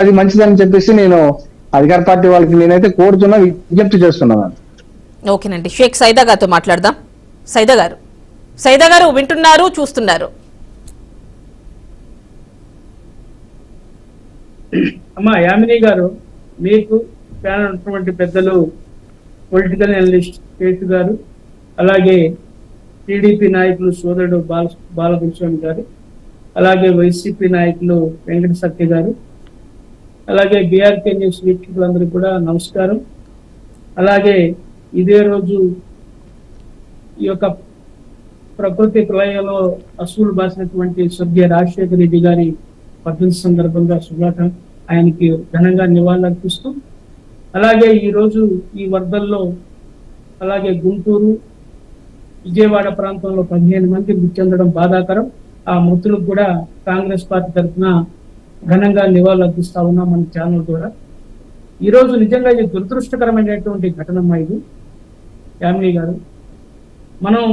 అది మంచిదని చెప్పేసి నేను అధికార పార్టీ వాళ్ళకి నేనైతే కోరుతున్నా, విజ్ఞప్తి చేస్తున్నాను. ఓకేనండి, షేక్ సైదా గారితో మాట్లాడదాం. సైదా గారు వింటున్నారు, చూస్తున్నారు. అమ్మా యామిని గారు, మీకు ప్యానల్ ఉన్నటువంటి పెద్దలు పొలిటికల్ అనలిస్ట్ కేతు గారు, అలాగే టీడీపీ నాయకులు సోదరుడు బాలకృష్ణ గారు, అలాగే వైసీపీ నాయకులు వెంకట సత్య గారు, అలాగే బీఆర్కే న్యూస్ వీక్షకులందరికీ కూడా నమస్కారం. అలాగే ఇదే రోజు ఈ యొక్క ప్రకృతి ప్రళయంలో అసూలు బాసినటువంటి స్వర్గీయ రాజశేఖర రెడ్డి గారి వర్ధంతి సందర్భంగా ఆయనకి ఘనంగా నివాళులర్పిస్తూ, అలాగే ఈరోజు ఈ వరదల్లో అలాగే గుంటూరు, విజయవాడ ప్రాంతంలో 15 మంది మృతి చెందడం బాధాకరం. ఆ మృతులకు కూడా కాంగ్రెస్ పార్టీ తరఫున ఘనంగా నివాళులర్పిస్తా ఉన్నాం మన ఛానల్ ద్వారా. ఈరోజు నిజంగా ఇది దురదృష్టకరమైనటువంటి ఘటనమ్మా ఇది యామిని గారు. మనం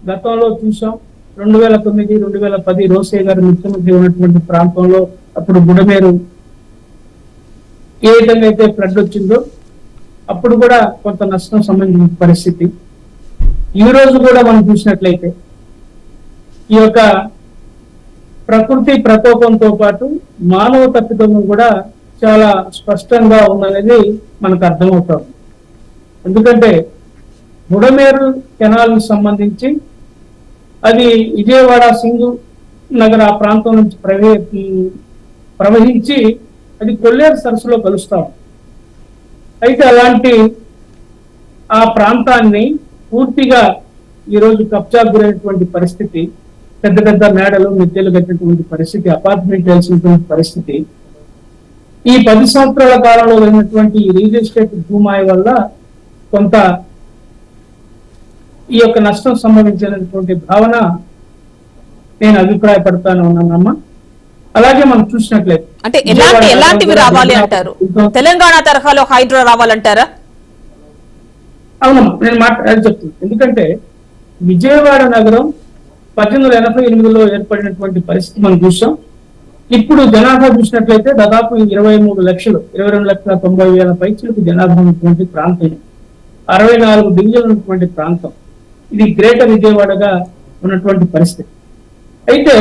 గతంలో చూసాం 2009, 2010 రోసయ్య గారు ముఖ్యమంత్రి ఉన్నటువంటి ప్రాంతంలో అప్పుడు బుడమేరు ఏ విధంగా అయితే ఫ్లడ్ వచ్చిందో అప్పుడు కూడా కొంత నష్టం సంబంధించిన పరిస్థితి. ఈ రోజు కూడా మనం చూసినట్లయితే ఈ యొక్క ప్రకృతి ప్రకోపంతో పాటు మానవ తప్పిదము కూడా చాలా స్పష్టంగా ఉందనేది మనకు అర్థమవుతుంది. ఎందుకంటే బుడమేరు కెనాల్కు సంబంధించి అది విజయవాడ సింగు నగర ఆ ప్రాంతం నుంచి ప్రవహించి అది కొల్లేరు సరస్సులో కలుస్తాం. అయితే అలాంటి ఆ ప్రాంతాన్ని పూర్తిగా ఈరోజు కబ్జా గురైనటువంటి పరిస్థితి, పెద్ద పెద్ద మేడలు మిద్దెలు కట్టినటువంటి పరిస్థితి, అపార్ట్మెంట్ వేసినటువంటి పరిస్థితి, ఈ 10 సంవత్సరాల కాలంలో జరిగినటువంటి రియల్ ఎస్టేట్ భూమాయ వల్ల కొంత ఈ యొక్క నష్టం సంభవించినటువంటి భావన నేను అభిప్రాయపడతాను ఉన్నానమ్మా. అలాగే మనం చూసినట్లయితే అంటే ఎలాంటివి రావాలి అంటారు? తెలంగాణ తరహాలో హైడ్రా రావాలంటారా? అవునమ్మా, నేను చెప్తున్నాను. ఎందుకంటే విజయవాడ నగరం 1888లో ఏర్పడినటువంటి పరిస్థితి మనం చూసాం. ఇప్పుడు జనాభా చూసినట్లయితే దాదాపు 22 లక్షలు 22,90,000 పైచులకు జనాభా ఉన్నటువంటి ప్రాంతం, 64 డివిజన్లు ఉన్నటువంటి ప్రాంతం. ఇది గ్రేటర్ విజయవాడగా ఉన్నటువంటి పరిస్థితి. అయితే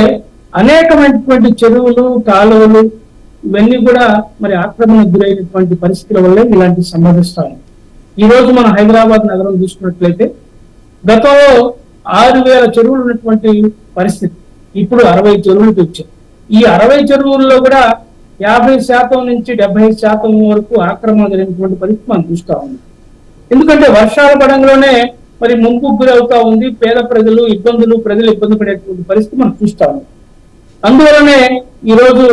అనేకమైనటువంటి చెరువులు, కాలువలు ఇవన్నీ కూడా మరి ఆక్రమణకు గురైనటువంటి పరిస్థితుల వల్లే ఇలాంటివి సంభవిస్తాయి. ఈ రోజు మనం హైదరాబాద్ నగరం చూసుకున్నట్లయితే గతంలో 6,000 చెరువులు ఉన్నటువంటి పరిస్థితి, ఇప్పుడు 60 చెరువులకు వచ్చాయి. ఈ 60 చెరువుల్లో కూడా 50% నుంచి 70% వరకు ఆక్రమణ జరిగినటువంటి పరిస్థితి మనం చూస్తా ఉన్నాం. ఎందుకంటే వర్షాల పడంలోనే మరి ముంపు గురవుతా ఉంది, పేద ప్రజలు ఇబ్బంది పడేటువంటి పరిస్థితి మనం చూస్తా ఉన్నాం. అందువలనే ఈరోజు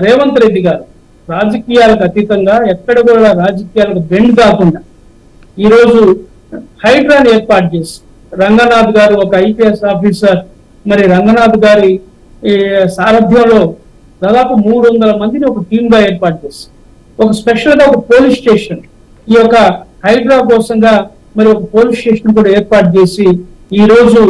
రేవంత్ రెడ్డి గారు రాజకీయాలకు అతీతంగా, ఎక్కడ కూడా రాజకీయాలకు బెండ్ కాకుండా ఈరోజు హైడ్రాని ఏర్పాటు చేసి, రంగనాథ్ గారు ఒక ఐపీఎస్ ఆఫీసర్, మరి రంగనాథ్ గారి సారథ్యంలో దాదాపు 300 మందిని ఒక టీమ్ గా ఏర్పాటు చేసి, ఒక స్పెషల్ గా ఒక పోలీస్ స్టేషన్, ఈ యొక్క హైడ్రా కోసంగా మరి ఒక పోలీస్ స్టేషన్ కూడా ఏర్పాటు చేసి, ఈ రోజు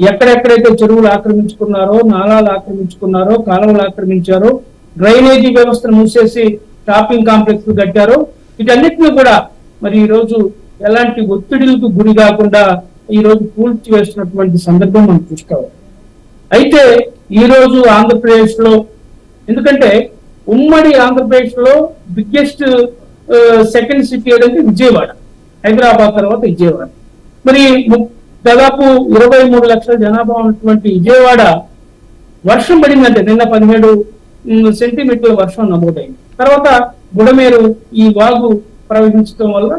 ఎక్కడెక్కడైతే చెరువులు ఆక్రమించుకున్నారో, నాలాలు ఆక్రమించుకున్నారో, కాలువలు ఆక్రమించారో, డ్రైనేజీ వ్యవస్థను మూసేసి షాపింగ్ కాంప్లెక్స్ కట్టారో, వీటన్నిటిని కూడా మరి ఈ రోజు ఎలాంటి ఒత్తిడిలకు గురి కాకుండా ఈ రోజు పూర్తి చేస్తున్నటువంటి సందర్భం మనం చూసుకోవాలి. అయితే ఈ రోజు ఆంధ్రప్రదేశ్ లో, ఎందుకంటే ఉమ్మడి ఆంధ్రప్రదేశ్ లో బిగ్గెస్ట్ సెకండ్ సిటీ ఏదంటే విజయవాడ, హైదరాబాద్ తర్వాత విజయవాడ. మరి దాదాపు 23 లక్షల జనాభా ఉన్నటువంటి విజయవాడ వర్షం పడిందంటే నిన్న 17 సెంటీమీటర్ల వర్షం నమోదైంది. తర్వాత బుడమేరు ఈ వాగు ప్రవహించడం వల్ల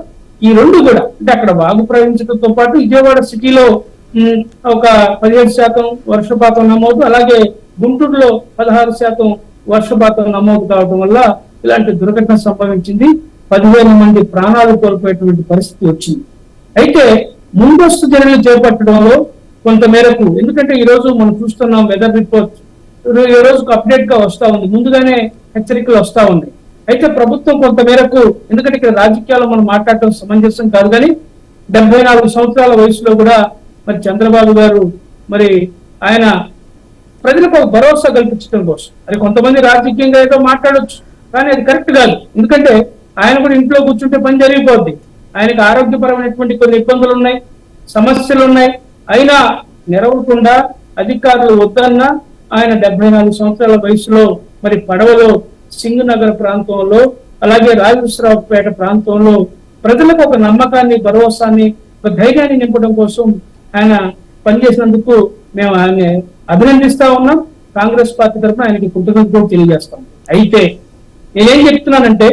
ఈ రెండు కూడా, అంటే అక్కడ వాగు ప్రవహించడంతో పాటు విజయవాడ సిటీలో ఒక 17% వర్షపాతం నమోదు, అలాగే గుంటూరులో 16% వర్షపాతం నమోదు కావడం వల్ల ఇలాంటి దుర్ఘటన సంభవించింది. 15 మంది ప్రాణాలు కోల్పోయేటువంటి పరిస్థితి వచ్చింది. అయితే ముందస్తు చర్యలు చేపట్టడంలో కొంత మేరకు, ఎందుకంటే ఈ రోజు మనం చూస్తున్నాం వెదర్ రిపోర్ట్ ఈ రోజుకు అప్డేట్ గా వస్తా ఉంది, ముందుగానే హెచ్చరికలు వస్తా ఉన్నాయి. అయితే ప్రభుత్వం కొంత మేరకు, ఎందుకంటే ఇక్కడ రాజకీయాలు మనం మాట్లాడటం సమంజసం కాదు, కానీ 74 సంవత్సరాల వయసులో కూడా మరి చంద్రబాబు గారు మరి ఆయన ప్రజలకు ఒక భరోసా కల్పించడం కోసం, అది కొంతమంది రాజకీయంగా ఏదో మాట్లాడొచ్చు, కానీ అది కరెక్ట్ కాదు. ఎందుకంటే ఆయన కూడా ఇంట్లో కూర్చుంటే పని జరిగిపోద్ది. ఆయనకు ఆరోగ్యపరమైనటువంటి కొన్ని ఇబ్బందులు ఉన్నాయి, సమస్యలు ఉన్నాయి. అయినా నెరవకుండా అధికారులు వద్దన్నా ఆయన 74 సంవత్సరాల వయసులో మరి పడవలో సింగ్ నగర్ ప్రాంతంలో, అలాగే రాజేశ్వరరావుపేట ప్రాంతంలో ప్రజలకు ఒక నమ్మకాన్ని, భరోసాన్ని, ఒక ధైర్యాన్ని నింపడం కోసం ఆయన పనిచేసినందుకు మేము ఆయన అభినందిస్తా ఉన్నాం. కాంగ్రెస్ పార్టీ తరఫున ఆయనకి కృతజ్ఞతలు తెలియజేస్తాం. అయితే నేనేం చెప్తున్నానంటే,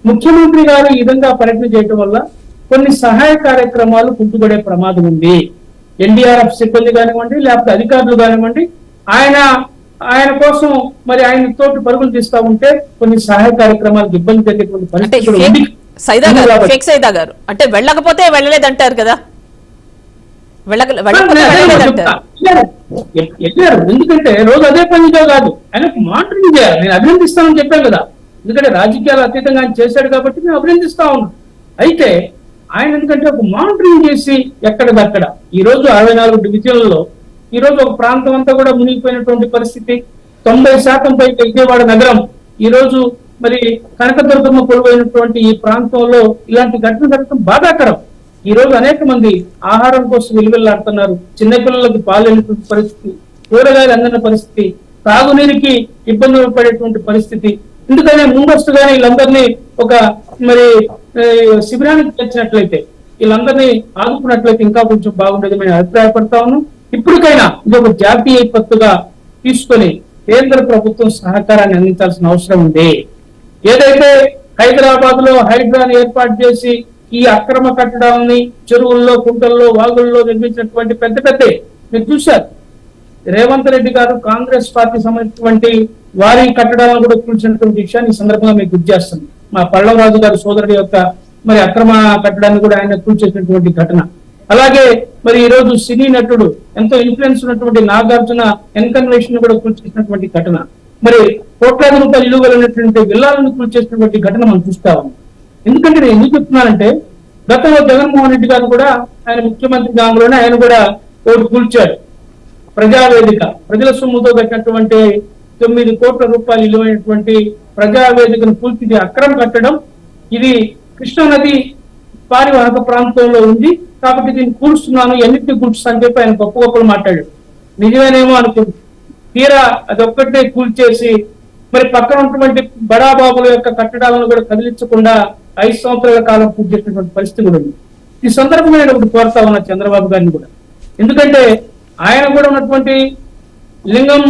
ముఖ్యమంత్రి గారు ఈ విధంగా పర్యటన చేయడం వల్ల కొన్ని సహాయ కార్యక్రమాలు కుంటుపడే ప్రమాదం ఉంది. ఎన్డీఆర్ఎఫ్ సిబ్బంది కానివ్వండి, లేకపోతే అధికారులు కానివ్వండి, ఆయన కోసం మరి ఆయన తోటి పరుగులు తీస్తా ఉంటే కొన్ని సహాయ కార్యక్రమాలకు ఇబ్బంది జరిగేటువంటి పరిస్థితులు ఉంది. షేక్ సైదా గారు అంటే వెళ్ళకపోతే వెళ్ళలేదంటారు కదా, వెళ్ళారు. ఎందుకంటే రోజు అదే పనిగా కాదు, ఆయనకు మానిటరింగ్ చేయాలి. నేను అభినందిస్తానని చెప్పాను కదా, ఎందుకంటే రాజకీయాలు అతీతంగా ఆయన చేశాడు కాబట్టి నేను అభినందిస్తా ఉన్నాను. అయితే ఆయన ఎందుకంటే ఒక మానిటరింగ్ చేసి ఎక్కడిదక్కడ ఈ రోజు 64 డివిజన్లలో ఈ రోజు ఒక ప్రాంతం అంతా కూడా మునిగిపోయినటువంటి పరిస్థితి. 90% పైకి విజయవాడ నగరం ఈ రోజు మరి కనకదుర్గమ్మ కొలువైనటువంటి ఈ ప్రాంతంలో ఇలాంటి ఘటన జరగడం బాధాకరం. ఈ రోజు అనేక మంది ఆహారం కోసం విలువెల్లాడుతున్నారు. చిన్నపిల్లలకు పాలు వెళ్ళినటువంటి పరిస్థితి, కూరగాయలు అందిన పరిస్థితి, తాగునీరుకి ఇబ్బందులు పడేటువంటి పరిస్థితి. ఎందుకనే ముందస్తుగానే వీళ్ళందరినీ ఒక మరి శిబిరానికి తెచ్చినట్లయితే, వీళ్ళందరినీ ఆదుకున్నట్లయితే ఇంకా కొంచెం బాగుండేది మేము అభిప్రాయపడతా ఉన్నాం. ఇప్పటికైనా ఇది ఒక జాతీయ విపత్తుగా తీసుకొని కేంద్ర ప్రభుత్వం సహకారాన్ని అందించాల్సిన అవసరం ఉంది. ఏదైతే హైదరాబాద్ లో హైడ్రాని ఏర్పాటు చేసి ఈ అక్రమ కట్టడాలని చెరువుల్లో, కుంటల్లో, వాగుల్లో నిర్మించినటువంటి పెద్ద మీరు చూశారు. రేవంత్ రెడ్డి గారు కాంగ్రెస్ పార్టీ సంబంధించినటువంటి వారి కట్టడాలను కూడా కూల్చినటువంటి విషయాన్ని ఈ సందర్భంగా మీకు గుర్తు చేస్తుంది. మా పల్లవరాజు గారు సోదరుడి యొక్క మరి అక్రమ కట్టడాన్ని కూడా ఆయన కూల్చేసినటువంటి ఘటన. అలాగే మరి ఈ రోజు సినీ నటుడు ఎంతో ఇన్ఫ్లుయెన్స్ ఉన్నటువంటి నాగార్జున ఎన్కన్వేషన్ కూడా కూల్చేసినటువంటి ఘటన. మరి కోట్లాది రూపాయలు ఇల్లు కలిగినటువంటి విల్లాలను కూల్చేసినటువంటి ఘటన మనం చూస్తా ఉన్నాం. ఎందుకంటే నేను ఎందుకు చెప్తున్నానంటే, గతంలో జగన్మోహన్ రెడ్డి గారు కూడా ఆయన ముఖ్యమంత్రి కాలంలోనే ఆయన కూడా ఓటు కూల్చాడు. ప్రజావేదిక ప్రజల సొమ్ముతో కట్టినటువంటి 9 కోట్ల రూపాయలు విలువైనటువంటి ప్రజావేదికను పూర్తిగా అక్రమ కట్టడం, ఇది కృష్ణానది పారివాహక ప్రాంతంలో ఉంది కాబట్టి దీన్ని కూల్చున్నాను, ఎన్నిటిని కూల్చుతాను చెప్పి ఆయన గొప్ప గొప్పలు మాట్లాడాడు. నిజమేనేమో అనుకుంది. తీరా అది ఒక్కటే కూల్చేసి మరి పక్కన ఉన్నటువంటి బడాబాబుల యొక్క కట్టడాలను కూడా కదిలించకుండా 5 సంవత్సరాల కాలం పూర్తి చేసినటువంటి పరిస్థితి కూడా ఉంది. ఈ సందర్భంగా నేను ఒకటి కోరుతా ఉన్నా చంద్రబాబు గారిని కూడా, ఎందుకంటే ఆయన కూడా ఉన్నటువంటి లింగం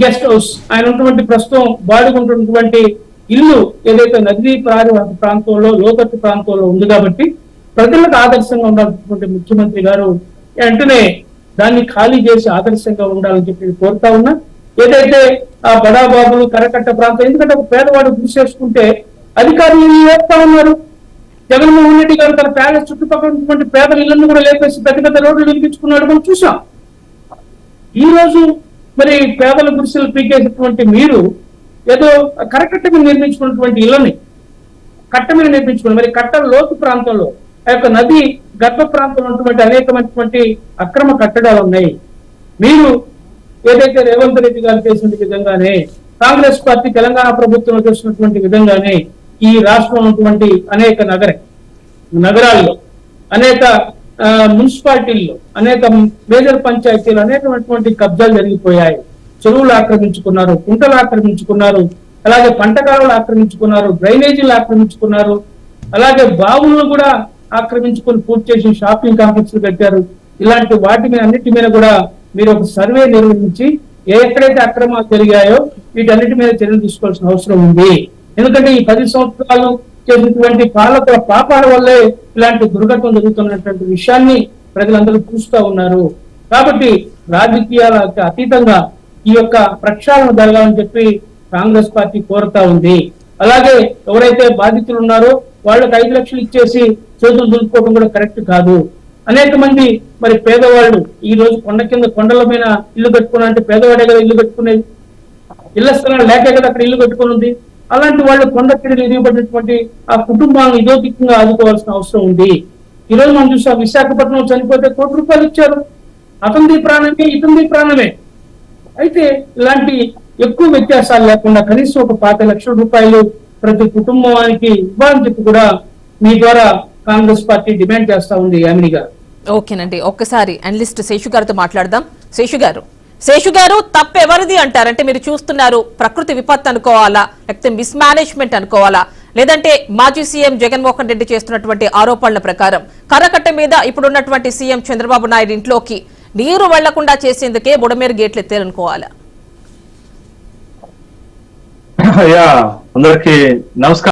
గెస్ట్ హౌస్, ఆయన ఉన్నటువంటి ప్రస్తుతం బాడుకుంటున్నటువంటి ఇల్లు ఏదైతే నదీ పారివాహక ప్రాంతంలో, లోతట్టు ప్రాంతంలో ఉంది కాబట్టి ప్రజలకు ఆదర్శంగా ఉండాల్సినటువంటి ముఖ్యమంత్రి గారు వెంటనే దాన్ని ఖాళీ చేసి ఆదర్శంగా ఉండాలని చెప్పి కోరుతా ఉన్నా. ఏదైతే ఆ బడాబాబులు కరకట్ట ప్రాంతం, ఎందుకంటే ఒక పేదవాడు గురి చేసుకుంటే అధికారులు వేస్తా ఉన్నారు. జగన్మోహన్ రెడ్డి గారు తన ప్యాలెస్ చుట్టుపక్కల ఉన్నటువంటి పేదల ఇళ్లను కూడా లేపేసి పెద్ద పెద్ద రోడ్లు నిర్మించుకున్నాడు మనం చూసాం. ఈ రోజు మరి పేదల గుడిసెలు పీకేసినటువంటి మీరు ఏదో కరకట్ట మీద నిర్మించుకున్నటువంటి ఇళ్ళని కట్ట మీద నిర్మించుకుని మరి కట్ట లోతు ప్రాంతంలో ఆ యొక్క నది గర్భ ప్రాంతంలో ఉన్నటువంటి అనేకమైనటువంటి అక్రమ కట్టడాలు ఉన్నాయి. మీరు ఏదైతే రేవంత్ రెడ్డి గారు చేసిన విధంగానే, కాంగ్రెస్ పార్టీ తెలంగాణ ప్రభుత్వం చేసినటువంటి విధంగానే ఈ రాష్ట్రంలో ఉన్నటువంటి అనేక నగరాల్లో, అనేక మున్సిపాలిటీల్లో, అనేక మేజర్ పంచాయతీలు అనేకమైనటువంటి కబ్జాలు జరిగిపోయాయి. చెరువులు ఆక్రమించుకున్నారు, కుంటలు ఆక్రమించుకున్నారు, అలాగే పంటకాలను ఆక్రమించుకున్నారు, డ్రైనేజీలు ఆక్రమించుకున్నారు, అలాగే బావులను కూడా ఆక్రమించుకుని పూర్తి చేసి షాపింగ్ కాంప్లెక్స్ కట్టారు. ఇలాంటి వాటి మీద అన్నిటి మీద కూడా మీరు ఒక సర్వే నిర్వహించి ఎక్కడైతే అక్రమాలు జరిగాయో వీటన్నిటి మీద చర్యలు తీసుకోవాల్సిన అవసరం ఉంది. ఎందుకంటే ఈ 10 సంవత్సరాలు చేసినటువంటి పాలకుల పాపాల వల్లే ఇలాంటి దుర్ఘటన జరుగుతున్నటువంటి విషయాన్ని ప్రజలందరూ చూస్తూ ఉన్నారు. కాబట్టి రాజకీయాలకు అతీతంగా ఈ యొక్క ప్రక్షాళన జరగాలని చెప్పి కాంగ్రెస్ పార్టీ కోరుతా ఉంది. అలాగే ఎవరైతే బాధితులు ఉన్నారో వాళ్ళకి 5 లక్షలు ఇచ్చేసి చేతులు దులుపుకోవడం కూడా కరెక్ట్ కాదు. అనేక మంది మరి పేదవాళ్ళు ఈ రోజు కొండల మీద ఇల్లు కట్టుకున్నారంటే పేదవాడే కదా ఇల్లు కట్టుకునేది, ఇళ్ల స్థలాలు లేకే కదా అక్కడ ఇల్లు కట్టుకుని ఉంది. అలాంటి వాళ్ళు కొండ కింద ఎదిగిపడినటువంటి ఆ కుటుంబాలను ఇదోతికంగా ఆదుకోవాల్సిన అవసరం ఉంది. ఈ రోజు మనం చూసాం, విశాఖపట్నం చనిపోతే ₹1 కోటి ఇచ్చారు. అతనిది ప్రాణమే, ఇతనిది ప్రాణమే. అయితే ఇలాంటి ఎక్కువ వ్యత్యాసాలు లేకుండా కనీసం ఒక 5 లక్షల రూపాయలు ప్రతి కుటుంబానికి ఇవ్వాలని చెప్పి కూడా మీ ద్వారా కాంగ్రెస్ పార్టీ డిమాండ్ చేస్తా ఉంది యామిని గారు. ఓకేనండి, ఒక్కసారి అనలిస్ట్ శేషు గారితో మాట్లాడదాం. శేషు గారు తప్పు ఎవరిది అంటారంటే, మీరు చూస్తున్నారు ప్రకృతి విపత్తు అనుకోవాలా, లేకపోతే మిస్ మేనేజ్మెంట్ అనుకోవాలా, లేదంటే మాజీ సీఎం జగన్మోహన్ రెడ్డి చేస్తున్నటువంటి ఆరోపణల ప్రకారం కరకట్ట మీద ఇప్పుడున్నటువంటి సీఎం చంద్రబాబు నాయుడు ఇంట్లోకి నీరు వెళ్లకుండా చేసేందుకే బుడమేరు గేట్లు ఎత్తారనుకోవాలా? అందరికీ నమస్కారం.